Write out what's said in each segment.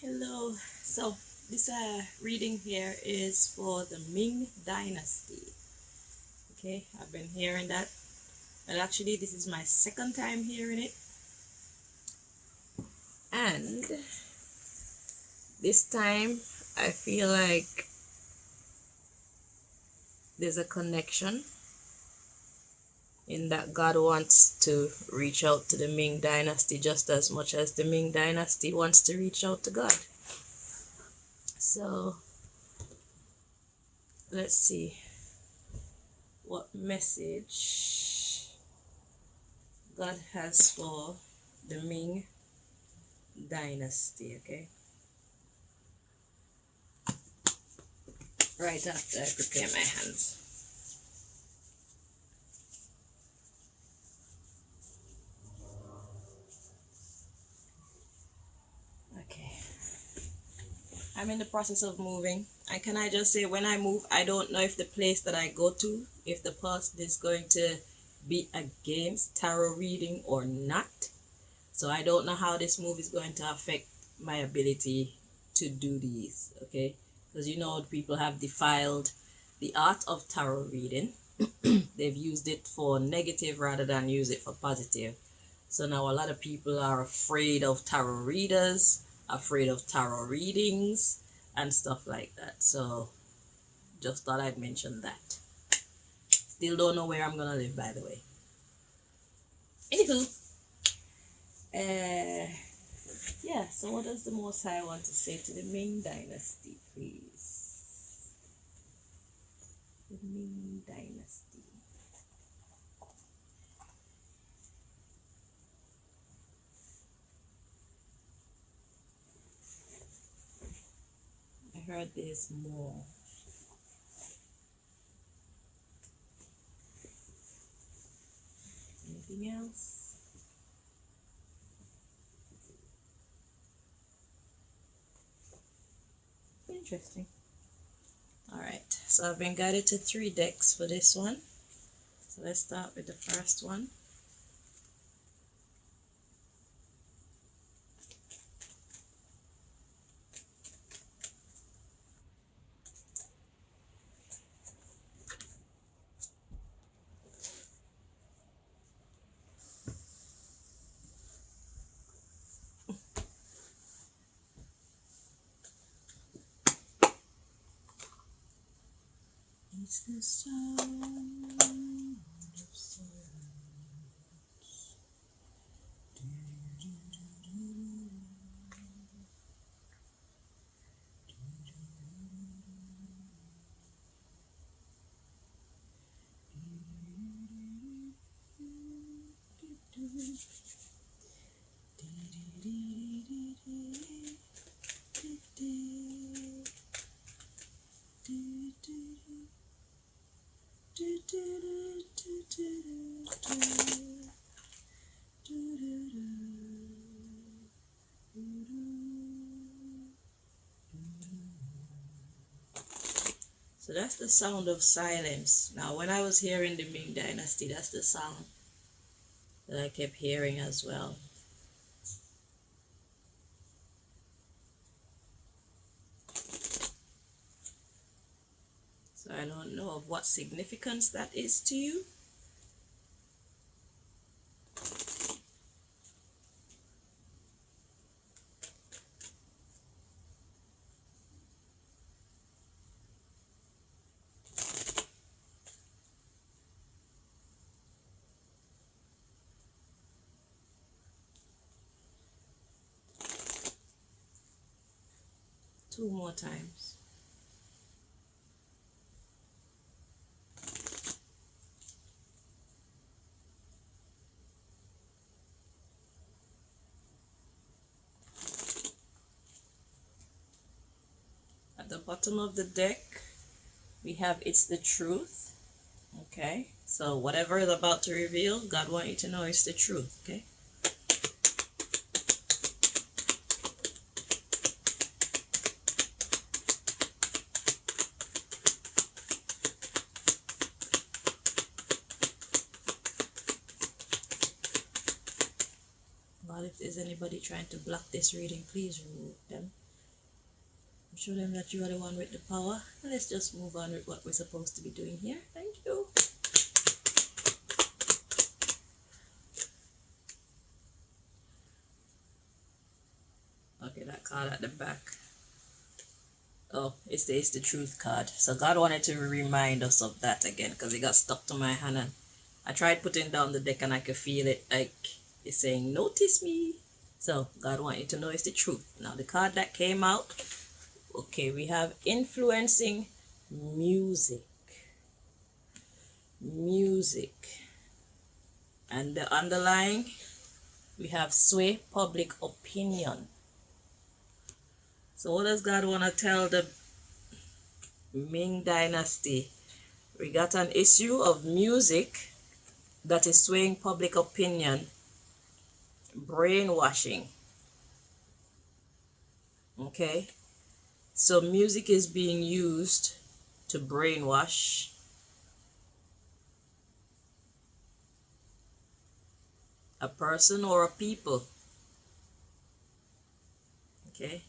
Hello. So this reading here is for the Ming Dynasty. Okay, I've been hearing that. And actually, this is my second time hearing it. And this time, I feel like there's a connection in that God wants to reach out to the Ming Dynasty just as much as the Ming Dynasty wants to reach out to God. So let's see what message God has for the Ming Dynasty, okay? Right after I prepare my hands. Okay. I'm in the process of moving. And can I just say, when I move, I don't know if the place that I go to, if the person is going to be against tarot reading or not. So I don't know how this move is going to affect my ability to do these, okay? Because people have defiled the art of tarot reading. They've used it for negative rather than use it for positive. So now a lot of people are afraid of tarot readers, afraid of tarot readings, and stuff like that. So just thought I'd mention that. Still don't know where I'm gonna live, by the way. Anywho, yeah. So what does the Most High want to say to the Ming Dynasty, please? The Ming Dynasty. I heard there's more. Anything else? Interesting. Alright, so I've been guided to 3 decks for this one. So let's start with the first one. It's the sound of silence. So that's the sound of silence. Now, when I was hearing the Ming Dynasty, that's the sound that I kept hearing as well. So I don't know of what significance that is to you. Two more times. At the bottom of the deck, we have it's the truth. Okay, so whatever is about to reveal, God wants you to know it's the truth. Okay. God, if there's anybody trying to block this reading, please remove them. Show them that you are the one with the power. And let's just move on with what we're supposed to be doing here. Thank you. Okay, that card at the back. Oh, it's the truth card. So God wanted to remind us of that again because it got stuck to my hand. And I tried putting down the deck and I could feel it like it's saying, notice me. So God wanted you to know it's the truth. Now the card that came out, okay, we have influencing music. Music. And the underlying, we have sway public opinion. So what does God want to tell the Ming Dynasty? We got an issue of music that is swaying public opinion, brainwashing. Okay, so music is being used to brainwash a person or a people. Okay,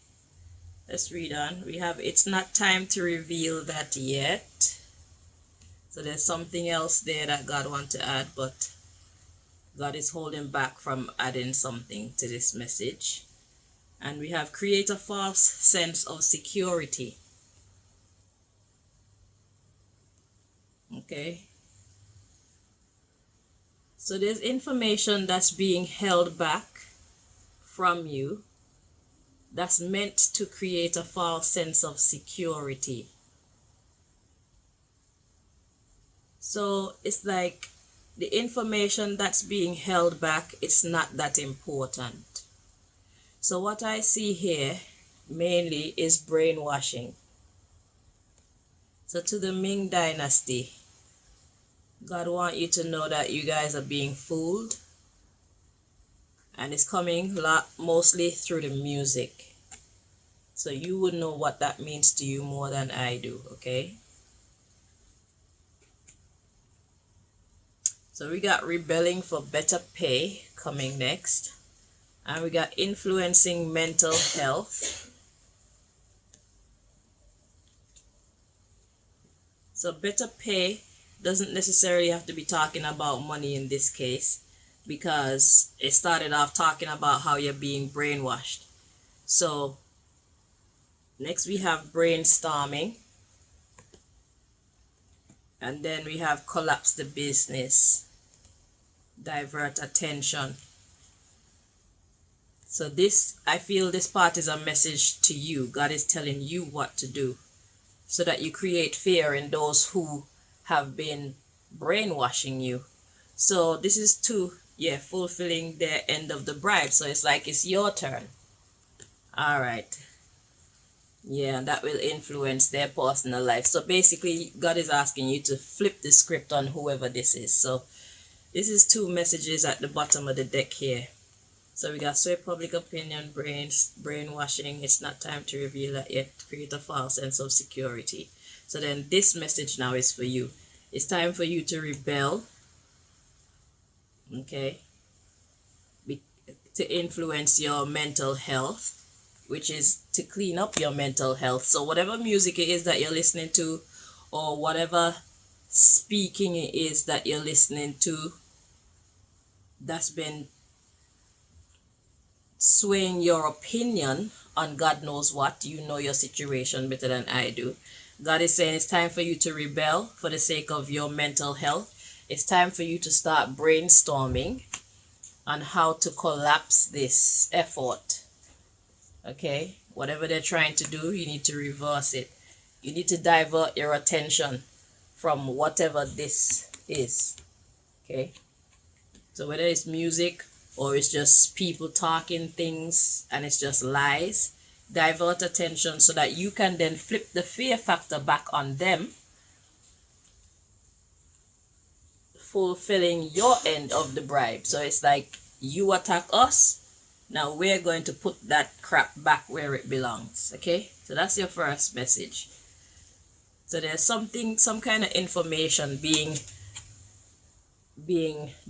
let's read on. We have, it's not time to reveal that yet. So there's something else there that God wants to add, but God is holding back from adding something to this message. And we have create a false sense of security. Okay. So there's information that's being held back from you that's meant to create a false sense of security. So it's like the information that's being held back, it's not that important. So what I see here mainly is brainwashing. So to the Ming Dynasty, God wants you to know that you guys are being fooled. And it's coming mostly through the music. So you would know what that means to you more than I do, okay? So we got rebelling for better pay coming next. And we got influencing mental health. So better pay doesn't necessarily have to be talking about money in this case, because it started off talking about how you're being brainwashed. So next we have brainstorming. And then we have collapse the business, divert attention. So this, I feel this part is a message to you. God is telling you what to do so that you create fear in those who have been brainwashing you. So this is to, fulfilling their end of the bribe. So it's like it's your turn. All right. Yeah, and that will influence their personal life. So basically, God is asking you to flip the script on whoever this is. So this is two messages at the bottom of the deck here. So we got sway public opinion, brainwashing. It's not time to reveal that yet. Create a false sense of security. So then this message now is for you. It's time for you to rebel. Okay. To influence your mental health, which is to clean up your mental health. So whatever music it is that you're listening to, or whatever speaking it is that you're listening to, that's been swaying your opinion on God knows what. You know your situation better than I do. God is saying it's time for you to rebel for the sake of your mental health. It's time for you to start brainstorming on how to collapse this effort. Okay, whatever they're trying to do, you need to reverse it. You need to divert your attention from whatever this is. Okay, so whether it's music or it's just people talking things and it's just lies, divert attention so that you can then flip the fear factor back on them, fulfilling your end of the bribe. So it's like you attack us, now we're going to put that crap back where it belongs. Okay, so that's your first message. So there's some kind of information being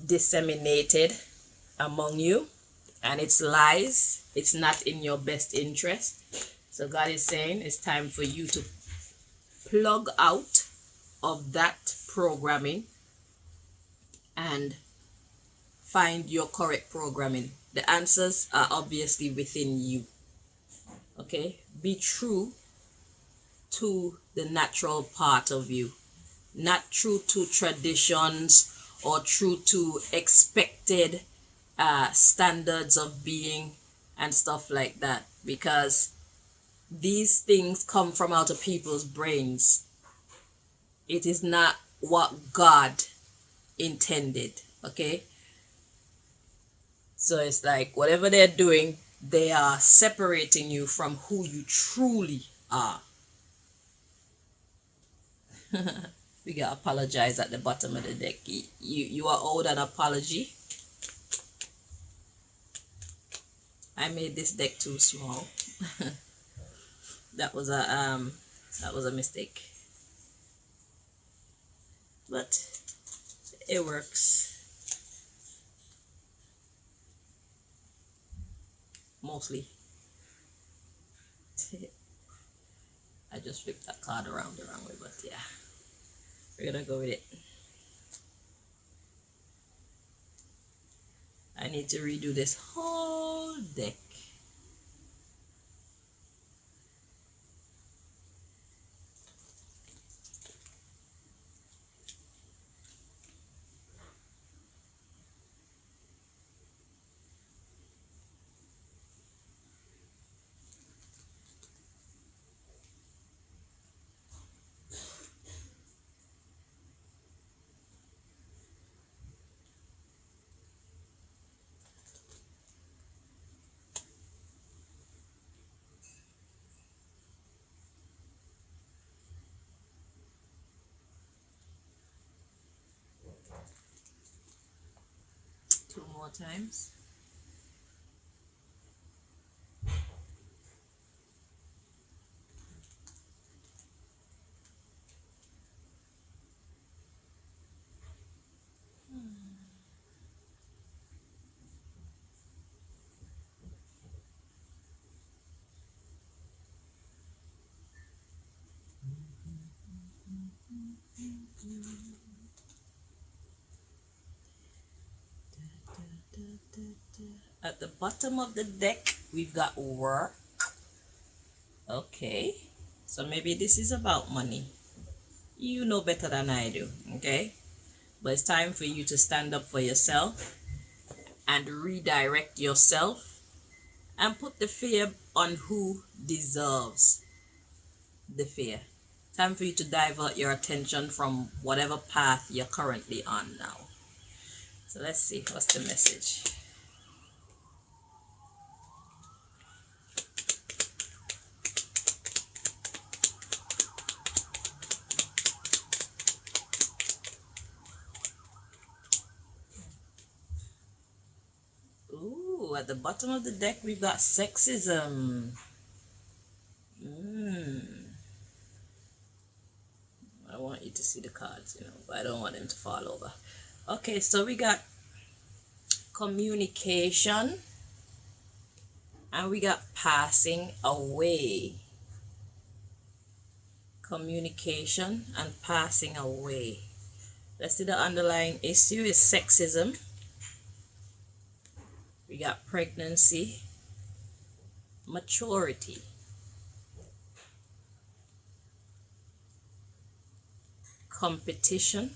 disseminated among you, and it's lies. It's not in your best interest. So God is saying it's time for you to plug out of that programming and find your correct programming. The answers are obviously within you. Okay? Be true to the natural part of you, not true to traditions or true to expected standards of being and stuff like that, because these things come from out of people's brains. It is not what God intended. Okay, so it's like whatever they're doing, they are separating you from who you truly are. We gotta apologize at the bottom of the deck. You are owed an apology. I made this deck too small. that was a mistake, but it works mostly. I just flipped that card around the wrong way, but yeah, we're gonna go with it. I need to redo this whole deck. Two more times. At the bottom of the deck, we've got work. Okay, so maybe this is about money. You know better than I do, okay? But it's time for you to stand up for yourself and redirect yourself and put the fear on who deserves the fear. Time for you to divert your attention from whatever path you're currently on now. So let's see, what's the message? Ooh, at the bottom of the deck, we've got sexism. I want you to see the cards, but I don't want them to fall over. Okay, so we got communication and we got passing away. Communication and passing away. Let's see, the underlying issue is sexism. We got pregnancy, maturity, competition,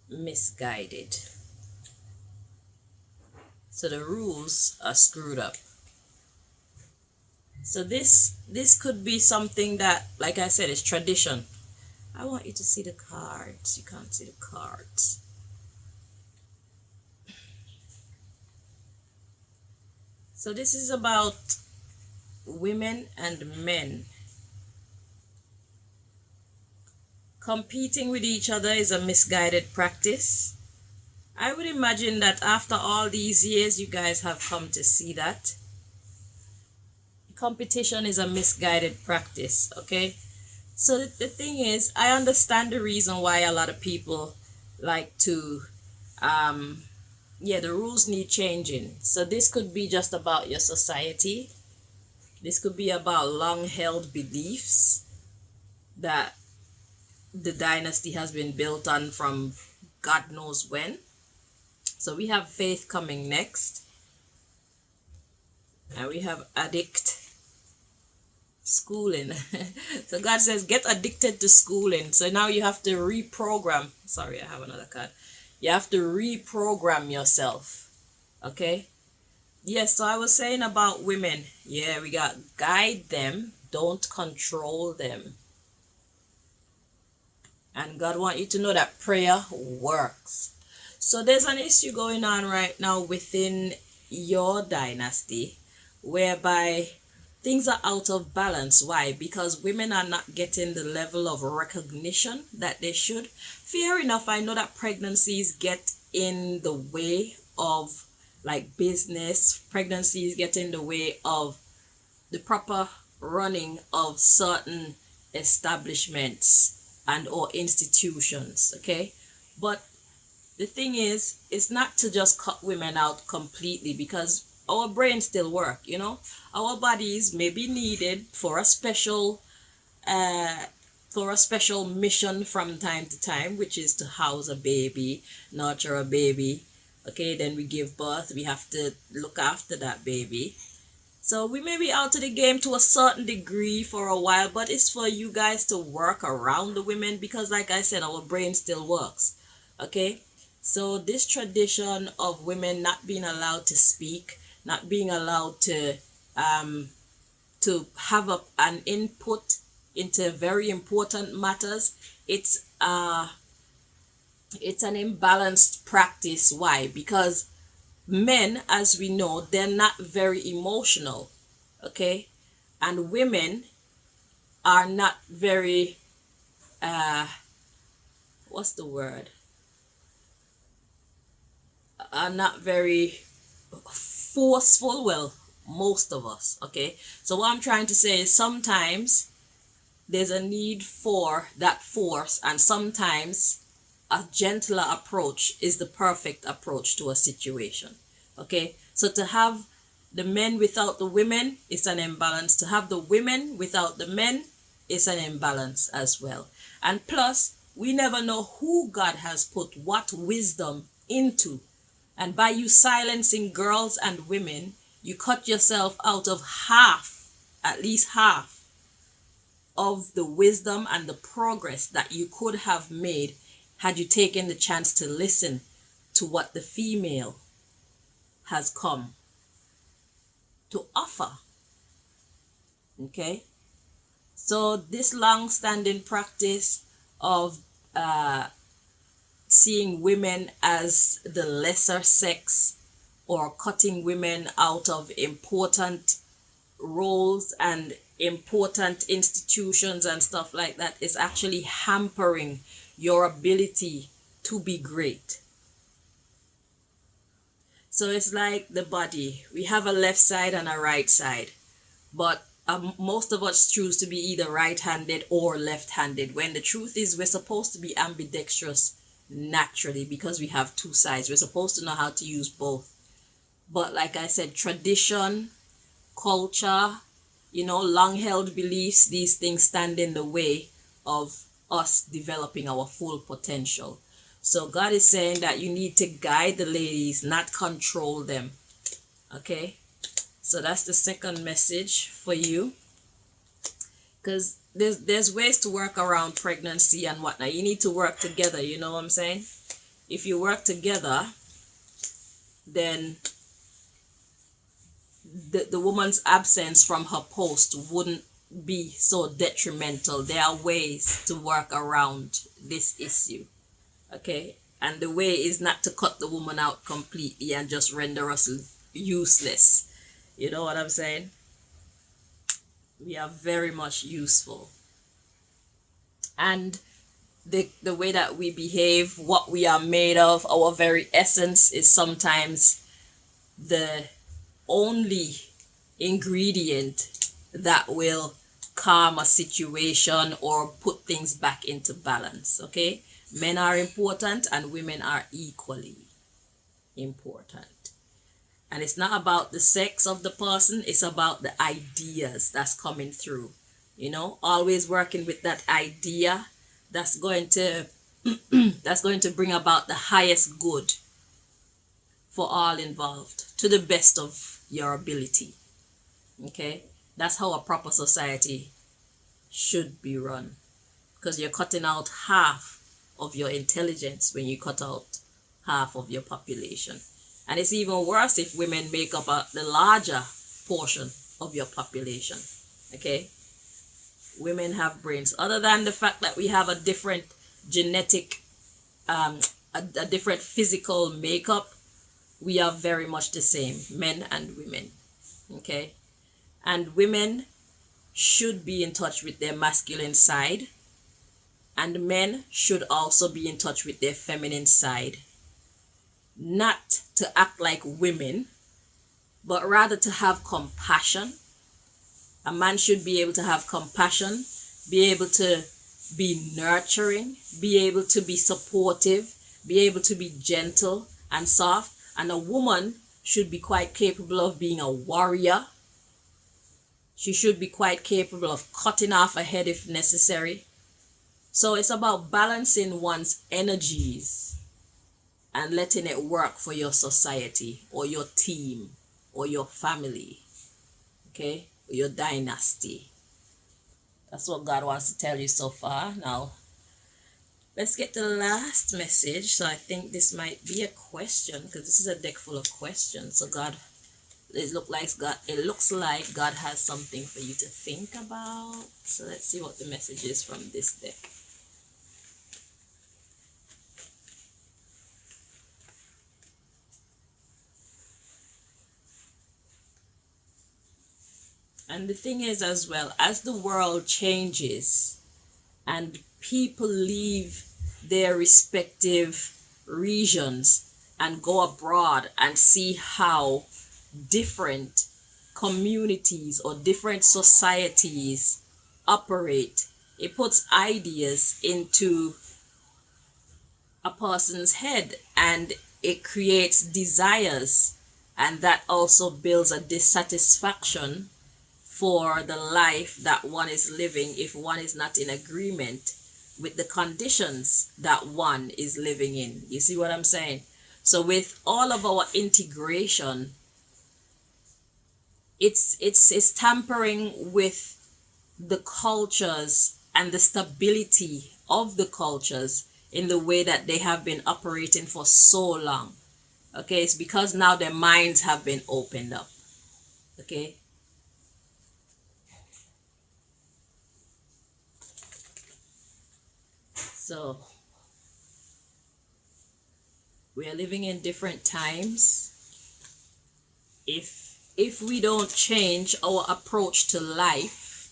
misguided. So the rules are screwed up. So this could be something that, like I said, is tradition. I want you to see the cards. You can't see the cards. So this is about women and men. Competing with each other is a misguided practice. I would imagine that after all these years, you guys have come to see that. Competition is a misguided practice, okay? So the thing is, I understand the reason why a lot of people like to, the rules need changing. So this could be just about your society. This could be about long held beliefs that the dynasty has been built on from God knows when. So we have faith coming next, and we have addict schooling. So God says, get addicted to schooling. So now you have to reprogram. Sorry, I have another card. You have to reprogram yourself. Okay. Yes, so I was saying about women. Yeah, we got guide them, don't control them. And God wants you to know that prayer works. So there's an issue going on right now within your dynasty whereby things are out of balance. Why? Because women are not getting the level of recognition that they should. Fair enough, I know that pregnancies get in the way of like business. Pregnancies get in the way of the proper running of certain establishments and or institutions. Okay, but the thing is, it's not to just cut women out completely, because our brains still work. Our bodies may be needed for a special mission from time to time, which is to house a baby, nurture a baby. Okay, then we give birth, we have to look after that baby. So we may be out of the game to a certain degree for a while, but it's for you guys to work around the women, because like I said, our brain still works. Okay, so this tradition of women not being allowed to speak, not being allowed to have an input into very important matters, it's an imbalanced practice. Why? Because men, as we know, they're not very emotional. Okay, and women are not very what's the word, are not very forceful. Well, most of us. Okay, so what I'm trying to say is sometimes there's a need for that force, and sometimes a gentler approach is the perfect approach to a situation. Okay, so to have the men without the women is an imbalance. To have the women without the men is an imbalance as well. And plus, we never know who God has put what wisdom into. And by you silencing girls and women, you cut yourself out of half, at least half, of the wisdom and the progress that you could have made had you taken the chance to listen to what the female has come to offer. Okay, so this long-standing practice of seeing women as the lesser sex, or cutting women out of important roles and important institutions and stuff like that, is actually hampering your ability to be great. So it's like the body. We have a left side and a right side, but most of us choose to be either right-handed or left-handed, when the truth is we're supposed to be ambidextrous naturally, because we have two sides. We're supposed to know how to use both. But like I said, tradition, culture, long-held beliefs, these things stand in the way of us developing our full potential. So God is saying that you need to guide the ladies, not control them. Okay, so that's the second message for you, because there's ways to work around pregnancy and whatnot. You need to work together, you know what I'm saying? If you work together, then the woman's absence from her post wouldn't be so detrimental. There are ways to work around this issue. Okay, and the way is not to cut the woman out completely and just render us useless. You know what I'm saying? We are very much useful. And the way that we behave, what we are made of, our very essence is sometimes the only ingredient that will calm a situation or put things back into balance. Okay, men are important and women are equally important. And it's not about the sex of the person, it's about the ideas that's coming through. Always working with that idea that's going to that's going to bring about the highest good for all involved to the best of your ability. Okay? That's how a proper society should be run. Because you're cutting out half of your intelligence when you cut out half of your population. And it's even worse if women make up the larger portion of your population. Okay? Women have brains. Other than the fact that we have a different genetic, a different physical makeup, we are very much the same, men and women. Okay? And women should be in touch with their masculine side, and men should also be in touch with their feminine side. Not to act like women, but rather to have compassion. A man should be able to have compassion, be able to be nurturing, be able to be supportive, be able to be gentle and soft. And a woman should be quite capable of being a warrior. She should be quite capable of cutting off a head if necessary. So it's about balancing one's energies and letting it work for your society or your team or your family, okay, or your dynasty. That's what God wants to tell you so far. Now, let's get the last message. So I think this might be a question, because this is a deck full of questions. So it looks like God has something for you to think about. So let's see what the message is from this deck. And the thing is as well, as the world changes and people leave their respective regions and go abroad and see how different communities or different societies operate, it puts ideas into a person's head and it creates desires, and that also builds a dissatisfaction for the life that one is living if one is not in agreement with the conditions that one is living in. You see what I'm saying? So with all of our integration, it's tampering with the cultures and the stability of the cultures in the way that they have been operating for so long. Okay, it's because now their minds have been opened up. Okay. So we are living in different times. If we don't change our approach to life,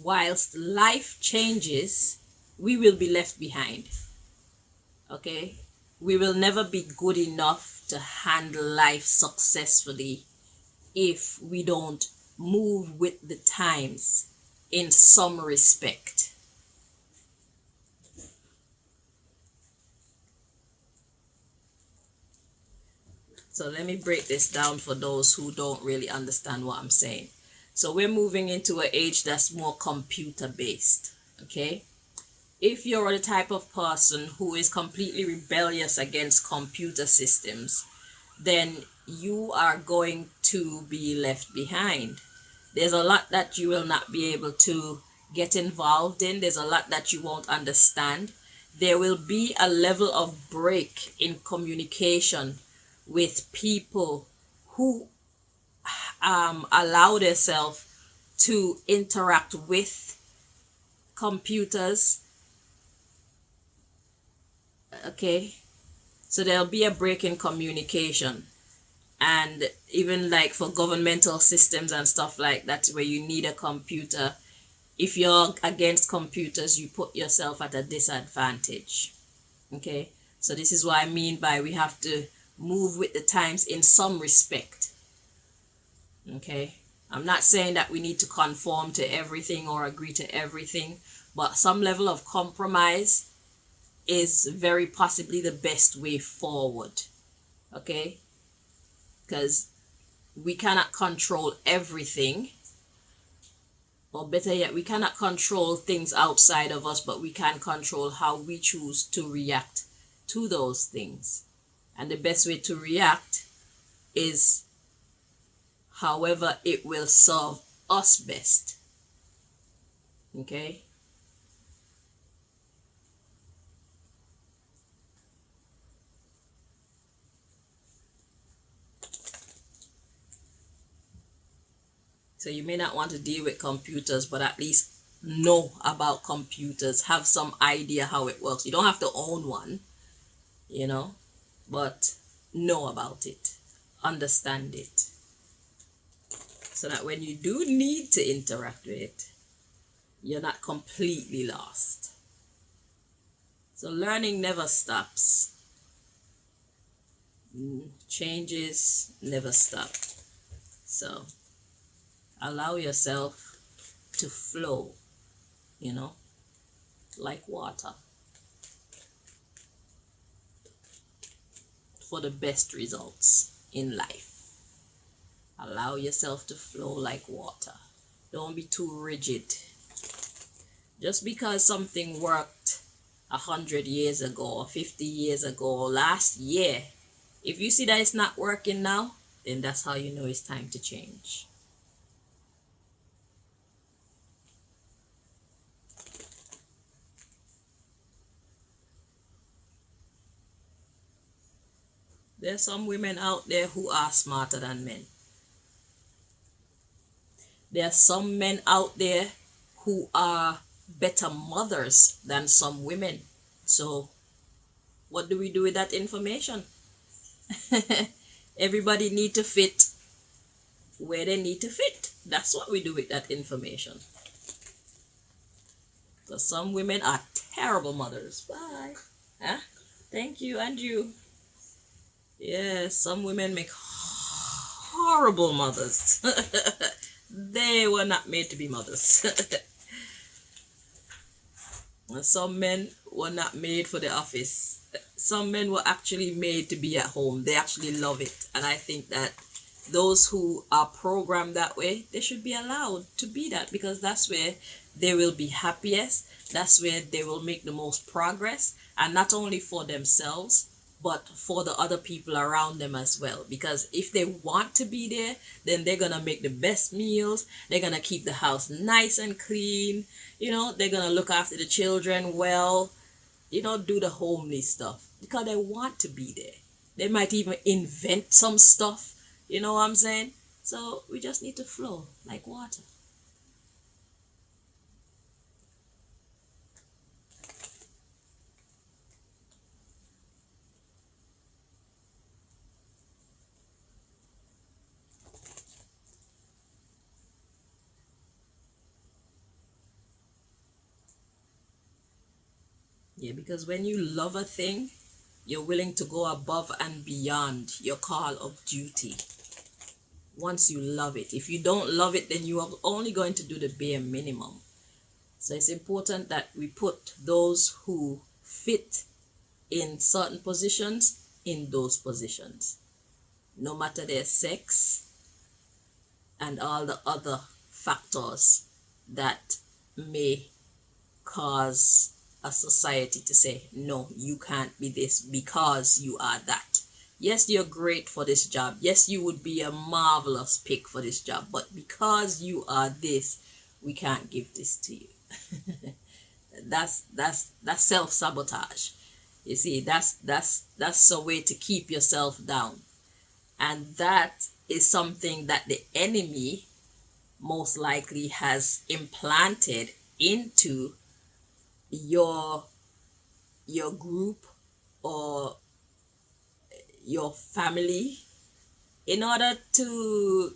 whilst life changes, we will be left behind. Okay? We will never be good enough to handle life successfully if we don't move with the times in some respect. So let me break this down for those who don't really understand what I'm saying. So we're moving into an age that's more computer based. Okay? If you're the type of person who is completely rebellious against computer systems, then you are going to be left behind. There's a lot that you will not be able to get involved in. There's a lot that you won't understand. There will be a level of break in communication with people who allow themselves to interact with computers. Okay, so there'll be a break in communication, and even like for governmental systems and stuff like that where you need a computer, if you're against computers, you put yourself at a disadvantage. Okay, so this is what I mean by we have to move with the times in some respect. Okay, I'm not saying that we need to conform to everything or agree to everything, but some level of compromise is very possibly the best way forward. Okay, because we cannot control everything, or better yet, we cannot control things outside of us, but we can control how we choose to react to those things. And the best way to react is however it will serve us best. Okay? So you may not want to deal with computers, but at least know about computers, have some idea how it works. You don't have to own one, but know about it, understand it, so that when you do need to interact with it, you're not completely lost. So learning never stops. Changes never stop. So allow yourself to flow, like water, for the best results in life. Allow yourself to flow like water. Don't be too rigid. Just because something worked 100 years ago, or 50 years ago, or last year, if you see that it's not working now, then that's how you know it's time to change. There's some women out there who are smarter than men. There are some men out there who are better mothers than some women. So what do we do with that information? Everybody need to fit where they need to fit. That's what we do with that information. So some women are terrible mothers. Bye. Thank you, and you. Yes, some women make horrible mothers. They were not made to be mothers. Some men were not made for the office. Some men were actually made to be at home. They actually love it. And I think that those who are programmed that way, they should be allowed to be that, because that's where they will be happiest. That's where they will make the most progress, and not only for themselves, but for the other people around them as well. Because if they want to be there, then they're going to make the best meals. They're going to keep the house nice and clean. They're going to look after the children well, do the homely stuff, because they want to be there. They might even invent some stuff, you know what I'm saying? So we just need to flow like water. Yeah, because when you love a thing, you're willing to go above and beyond your call of duty. Once you love it. If you don't love it, then you are only going to do the bare minimum. So it's important that we put those who fit in certain positions in those positions, no matter their sex and all the other factors that may cause a society to say, no, you can't be this because you are that. Yes, you're great for this job. Yes, you would be a marvelous pick for this job, but because you are this, we can't give this to you. That's self-sabotage. You see, that's a way to keep yourself down. And that is something that the enemy most likely has implanted into your group or your family, in order to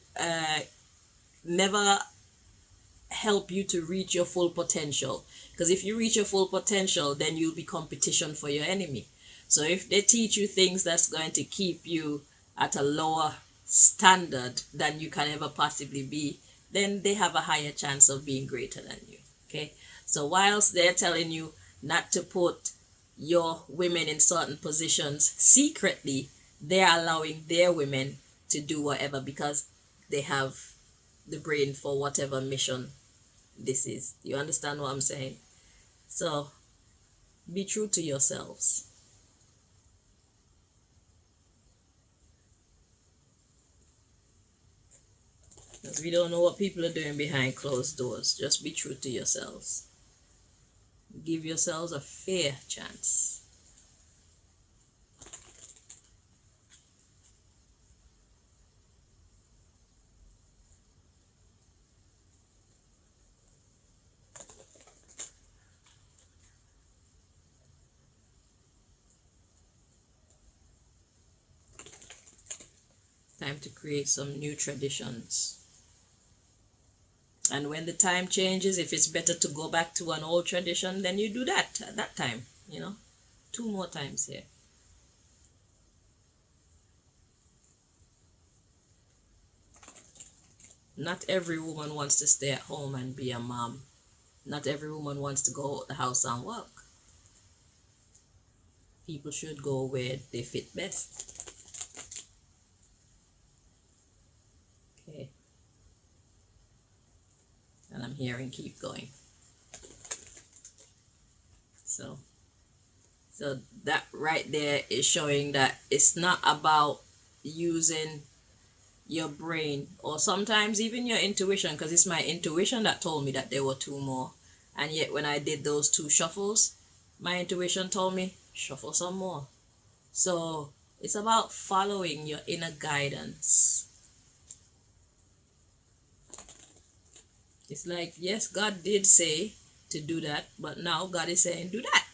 never help you to reach your full potential. Because if you reach your full potential, then you'll be competition for your enemy. So if they teach you things that's going to keep you at a lower standard than you can ever possibly be, then they have a higher chance of being greater than you. Okay, so whilst they're telling you not to put your women in certain positions secretly, they're allowing their women to do whatever, because they have the brain for whatever mission this is. You understand what I'm saying? So be true to yourselves. Because we don't know what people are doing behind closed doors. Just be true to yourselves. Give yourselves a fair chance. Time to create some new traditions. And when the time changes, if it's better to go back to an old tradition, then you do that at that time, 2 more times here. Not every woman wants to stay at home and be a mom. Not every woman wants to go out the house and work. People should go where they fit best. Okay. And I'm hearing keep going. So that right there is showing that it's not about using your brain or sometimes even your intuition, because it's my intuition that told me that there were 2 more. And yet when I did those 2 shuffles, my intuition told me shuffle some more. So it's about following your inner guidance. It's like, yes, God did say to do that, but now God is saying do that.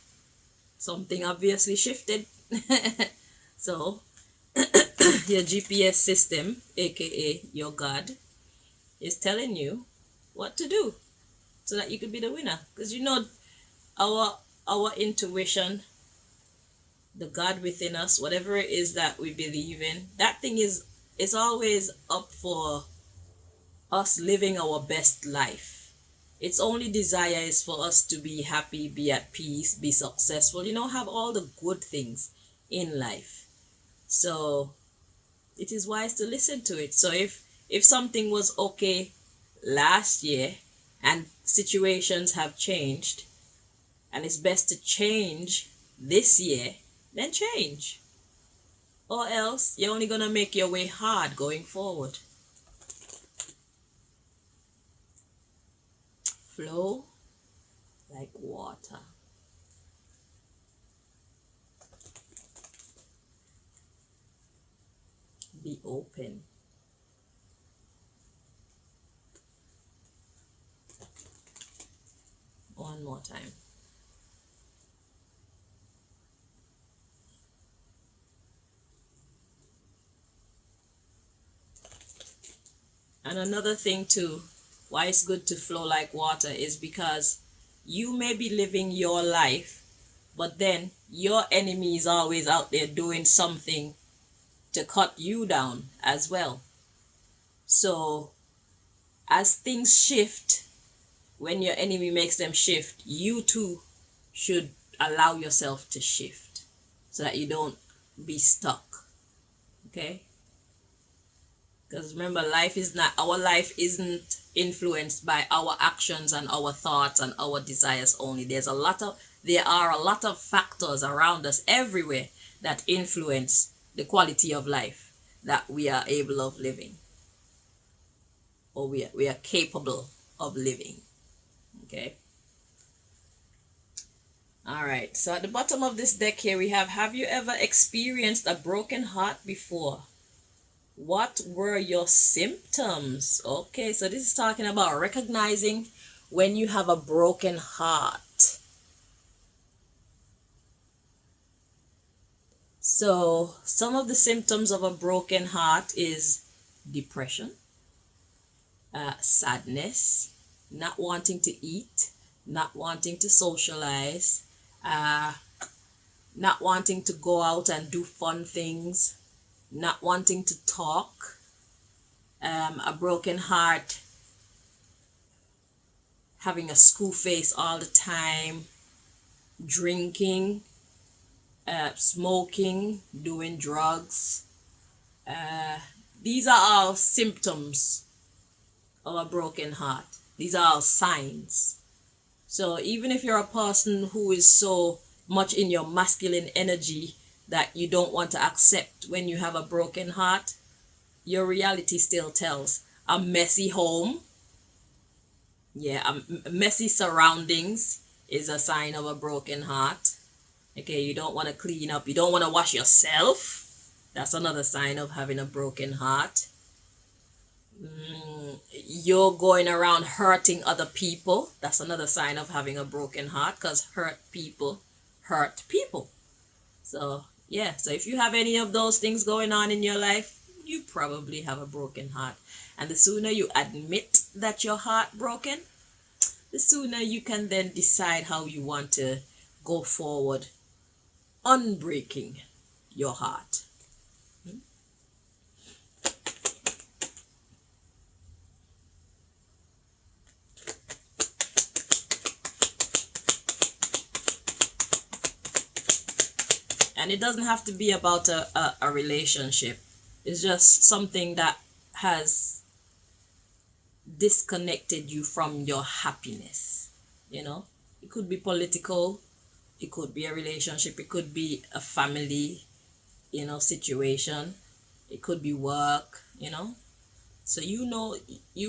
Something obviously shifted. So your GPS system, aka your God, is telling you what to do so that you could be the winner. Because our intuition, the God within us, whatever it is that we believe in, that thing is always up for us living our best life. Its only desire is for us to be happy, be at peace, be successful, have all the good things in life. So it is wise to listen to it. So if something was okay last year and situations have changed and it's best to change this year, then change. Or else you're only going to make your way hard going forward. Flow like water. Be open. One more time. And another thing too, why it's good to flow like water is because you may be living your life, but then your enemy is always out there doing something to cut you down as well. So as things shift, when your enemy makes them shift, you too should allow yourself to shift so that you don't be stuck. Okay? Because remember, our life isn't influenced by our actions and our thoughts and our desires only. There are a lot of factors around us everywhere that influence the quality of life that we are able of living, or we are capable of living. Okay. All right. So at the bottom of this deck here we have you ever experienced a broken heart before? What were your symptoms? Okay, so this is talking about recognizing when you have a broken heart. So some of the symptoms of a broken heart is depression, sadness, not wanting to eat, not wanting to socialize, not wanting to go out and do fun things, not wanting to talk, a broken heart, having a school face all the time, drinking, smoking, doing drugs, These are all symptoms of a broken heart. These are all signs. So even if you're a person who is so much in your masculine energy that you don't want to accept when you have a broken heart, your reality still tells. A messy home, messy surroundings is a sign of a broken heart. Okay, you don't want to clean up, you don't want to wash yourself. That's another sign of having a broken heart. You're going around hurting other people. That's another sign of having a broken heart, because hurt people hurt people. So, yeah, so if you have any of those things going on in your life, you probably have a broken heart. And the sooner you admit that your heart broken, the sooner you can then decide how you want to go forward unbreaking your heart. And it doesn't have to be about a relationship. It's just something that has disconnected you from your happiness. You know, it could be political, it could be a relationship, it could be a family, situation, it could be work, So you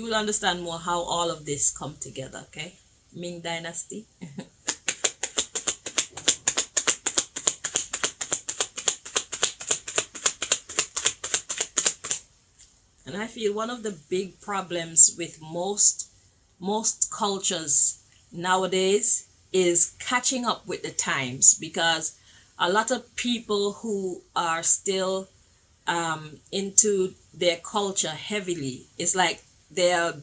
will understand more how all of this come together, okay? Ming Dynasty. And I feel one of the big problems with most cultures nowadays is catching up with the times, because a lot of people who are still into their culture heavily, it's like they're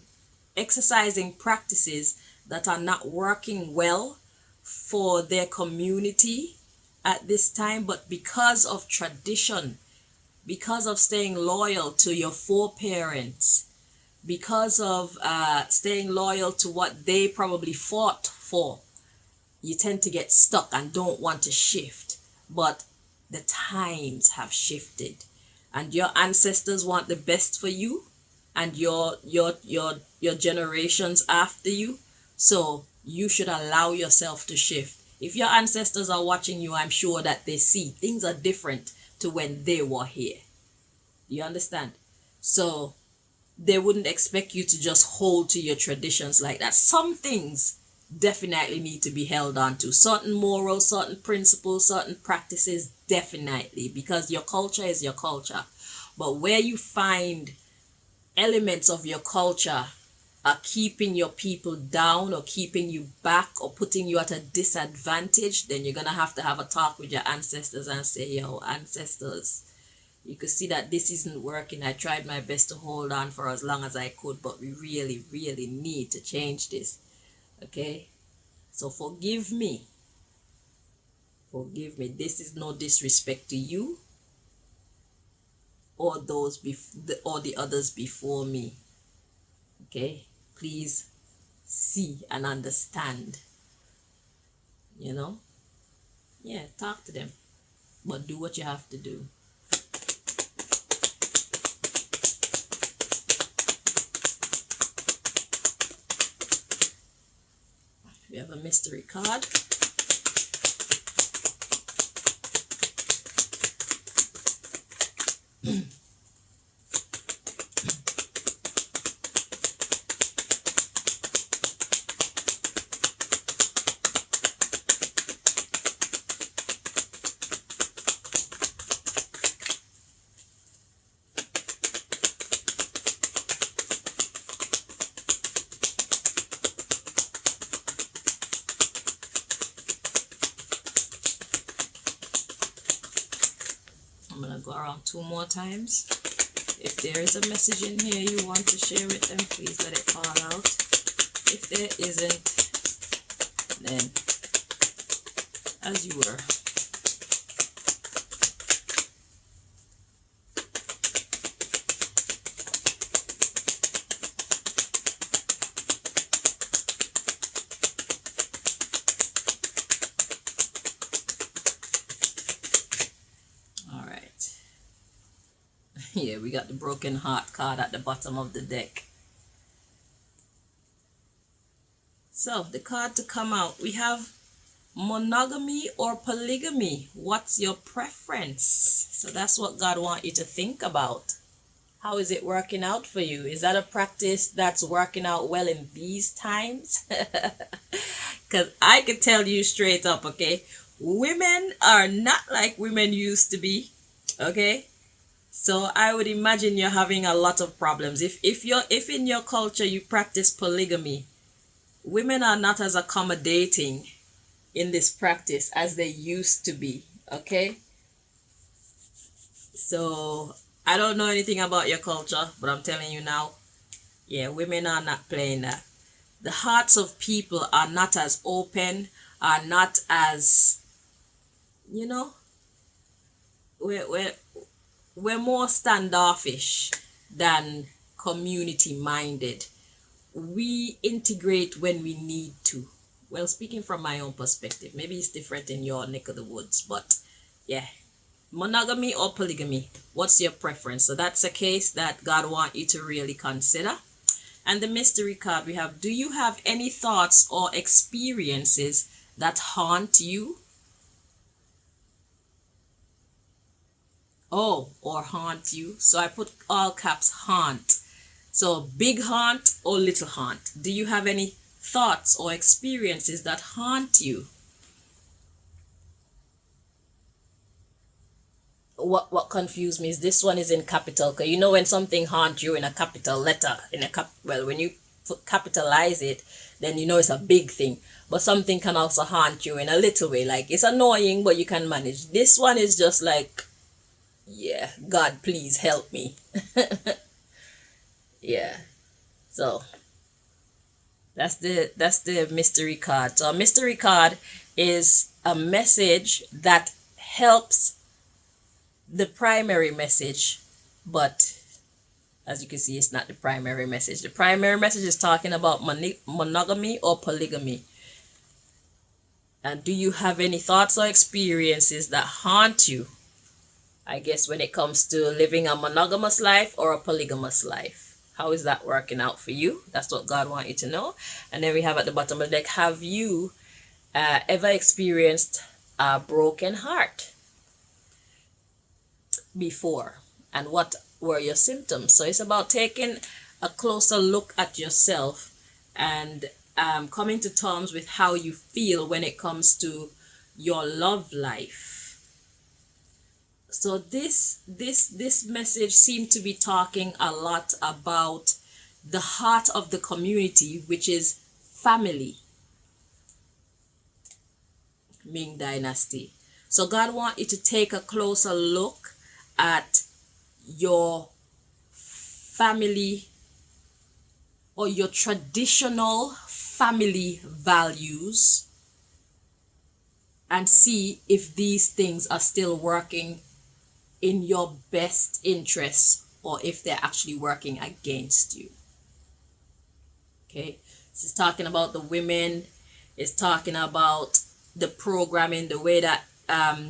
exercising practices that are not working well for their community at this time, but because of tradition, because of staying loyal to your foreparents, because of staying loyal to what they probably fought for, you tend to get stuck and don't want to shift. But the times have shifted, and your ancestors want the best for you and your generations after you. So you should allow yourself to shift. If your ancestors are watching you, I'm sure that they see things are different to when they were here. You understand? So they wouldn't expect you to just hold to your traditions like that. Some things definitely need to be held on to. Certain morals, certain principles, certain practices, definitely, because your culture is your culture. But where you find elements of your culture are keeping your people down or keeping you back or putting you at a disadvantage, then you're going to have a talk with your ancestors and say, yo, ancestors, you could see that this isn't working. I tried my best to hold on for as long as I could, but we really, really need to change this. Okay? So forgive me. Forgive me. This is no disrespect to you or the others before me. Okay? Please see and understand. Yeah, talk to them, but do what you have to do. We have a mystery card. I'm going to go around 2 more times. If there is a message in here you want to share with them, please let it fall out. If there isn't, then as you were. Yeah, we got the broken heart card at the bottom of the deck. So the card to come out, we have monogamy or polygamy. What's your preference? So that's what God wants you to think about. How is it working out for you? Is that a practice that's working out well in these times? Because I can tell you straight up, okay? Women are not like women used to be, okay? So I would imagine you're having a lot of problems. If in your culture you practice polygamy, women are not as accommodating in this practice as they used to be, okay? So I don't know anything about your culture, but I'm telling you now, yeah, women are not playing that. The hearts of people are not as open, are not as, you know, we're more standoffish than community minded. We integrate when we need to. Well, speaking from my own perspective, maybe it's different in your neck of the woods, but yeah, monogamy or polygamy, what's your preference? So that's a case that God wants you to really consider. And the mystery card we have, do you have any thoughts or experiences that haunt you? Oh, or haunt you. So I put all caps haunt. So big haunt or little haunt. Do you have any thoughts or experiences that haunt you? What confused me is this one is in capital, because you know when something haunt you in a capital letter, well, when you capitalize it, then you know it's a big thing. But something can also haunt you in a little way, like it's annoying but you can manage. This one is just like, yeah, God, please help me. Yeah, so that's the mystery card. So a mystery card is a message that helps the primary message, but as you can see, it's not the primary message. The primary message is talking about monogamy or polygamy. And do you have any thoughts or experiences that haunt you, I guess, when it comes to living a monogamous life or a polygamous life? How is that working out for you? That's what God wants you to know. And then we have at the bottom of the deck, have you ever experienced a broken heart before, and what were your symptoms? So it's about taking a closer look at yourself and coming to terms with how you feel when it comes to your love life. So this message seemed to be talking a lot about the heart of the community, which is family. Ming Dynasty. So God wants you to take a closer look at your family or your traditional family values and see if these things are still working in your best interest or if they're actually working against you. Okay, this is talking about the women, it's talking about the programming, the way that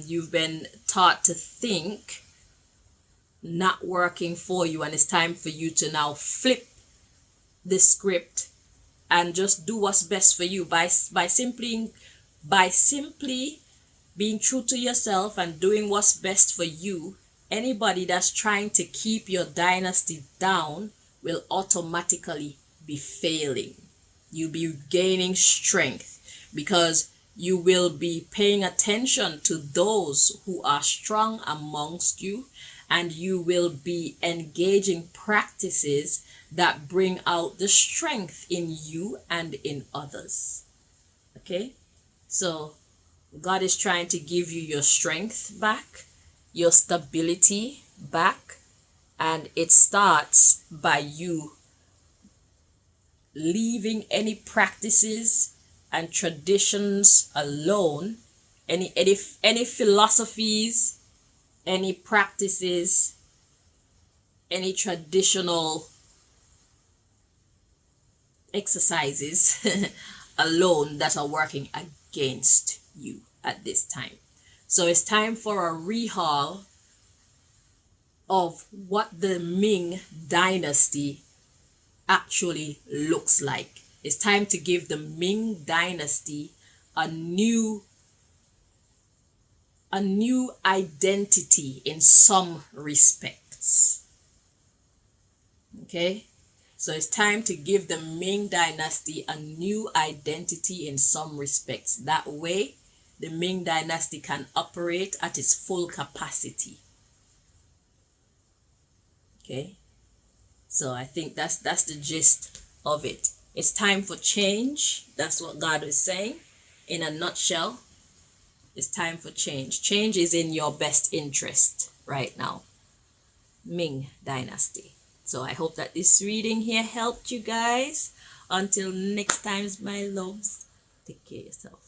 you've been taught to think, not working for you, and it's time for you to now flip the script and just do what's best for you by simply being true to yourself and doing what's best for you. Anybody that's trying to keep your dynasty down will automatically be failing. You'll be gaining strength because you will be paying attention to those who are strong amongst you, and you will be engaging practices that bring out the strength in you and in others. Okay? So God is trying to give you your strength back, your stability back, and it starts by you leaving any practices and traditions alone, any philosophies, any practices, any traditional exercises alone that are working against you at this time. So it's time for a rehaul of what the Ming Dynasty actually looks like. It's time to give the Ming Dynasty a new identity in some respects. Okay? So it's time to give the Ming Dynasty a new identity in some respects. That way, the Ming Dynasty can operate at its full capacity. Okay? So I think that's the gist of it. It's time for change. That's what God is saying. In a nutshell, it's time for change. Change is in your best interest right now. Ming Dynasty. So I hope that this reading here helped you guys. Until next time, my loves, take care of yourself.